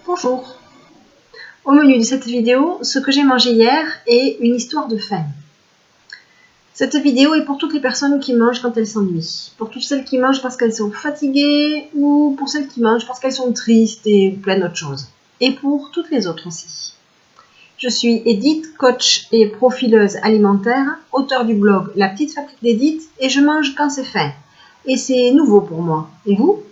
Bonjour. Au menu de cette vidéo, ce que j'ai mangé hier est une histoire de faim. Cette vidéo est pour toutes les personnes qui mangent quand elles s'ennuient, pour toutes celles qui mangent parce qu'elles sont fatiguées ou pour celles qui mangent parce qu'elles sont tristes et plein d'autres choses. Et pour toutes les autres aussi. Je suis Edith, coach et profileuse alimentaire, auteure du blog La Petite Fabrique d'Edith et je mange quand c'est faim. Et c'est nouveau pour moi. Et vous?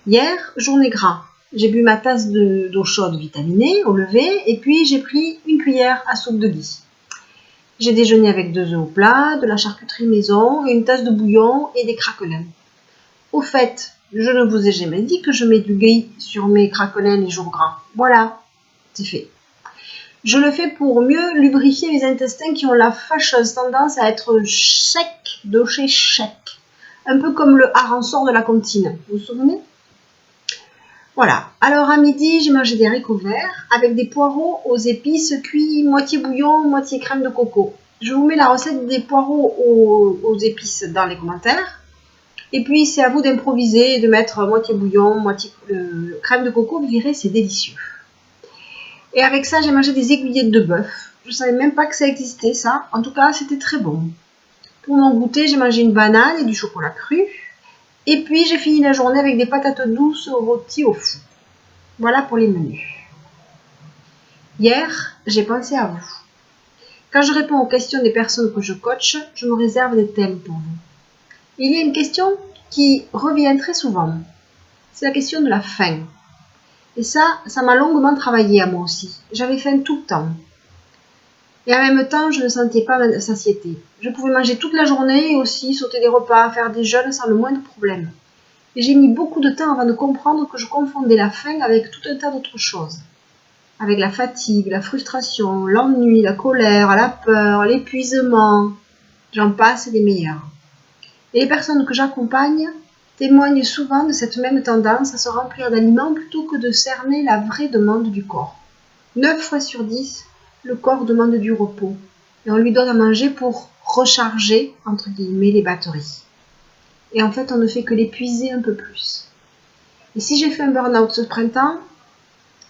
Hier, journée gras. J'ai bu ma tasse d'eau chaude vitaminée au lever et puis j'ai pris une cuillère à soupe de gui. J'ai déjeuné avec 2 œufs au plat, de la charcuterie maison, une tasse de bouillon et des craquelins. Au fait, je ne vous ai jamais dit que je mets du gui sur mes craquelins les jours gras. Voilà, c'est fait. Je le fais pour mieux lubrifier les intestins qui ont la fâcheuse tendance à être secs de chez sec. Un peu comme le hareng-sort de la comptine, vous vous souvenez? Voilà, alors à midi, j'ai mangé des haricots verts avec des poireaux aux épices cuits moitié bouillon, moitié crème de coco. Je vous mets la recette des poireaux aux épices dans les commentaires. Et puis, c'est à vous d'improviser et de mettre moitié bouillon, moitié crème de coco. Vous verrez, c'est délicieux. Et avec ça, j'ai mangé des aiguillettes de bœuf. Je ne savais même pas que ça existait, ça. En tout cas, c'était très bon. Pour mon goûter, j'ai mangé une banane et du chocolat cru. Et puis, j'ai fini la journée avec des patates douces rôties au four. Voilà pour les menus. Hier, j'ai pensé à vous. Quand je réponds aux questions des personnes que je coach, je me réserve des thèmes pour vous. Il y a une question qui revient très souvent. C'est la question de la faim. Et ça m'a longuement travaillé à moi aussi. J'avais faim tout le temps. Et en même temps, je ne sentais pas ma satiété. Je pouvais manger toute la journée et aussi sauter des repas, faire des jeûnes sans le moindre problème. Et j'ai mis beaucoup de temps avant de comprendre que je confondais la faim avec tout un tas d'autres choses. Avec la fatigue, la frustration, l'ennui, la colère, la peur, l'épuisement. J'en passe et des meilleurs. Et les personnes que j'accompagne témoignent souvent de cette même tendance à se remplir d'aliments plutôt que de cerner la vraie demande du corps. 9 fois sur 10, le corps demande du repos. Et on lui donne à manger pour recharger, entre guillemets, les batteries. Et en fait, on ne fait que l'épuiser un peu plus. Et si j'ai fait un burn-out ce printemps,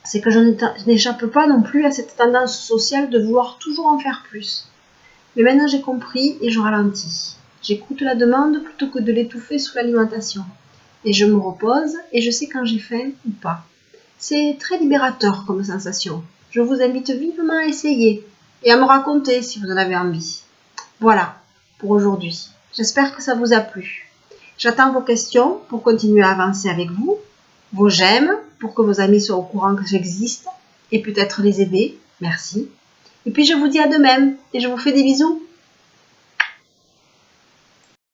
c'est que je n'échappe pas non plus à cette tendance sociale de vouloir toujours en faire plus. Mais maintenant, j'ai compris et je ralentis. J'écoute la demande plutôt que de l'étouffer sous l'alimentation. Et je me repose et je sais quand j'ai faim ou pas. C'est très libérateur comme sensation. Je vous invite vivement à essayer et à me raconter si vous en avez envie. Voilà pour aujourd'hui. J'espère que ça vous a plu. J'attends vos questions pour continuer à avancer avec vous, vos j'aime pour que vos amis soient au courant que j'existe et peut-être les aider. Merci. Et puis je vous dis à demain et je vous fais des bisous.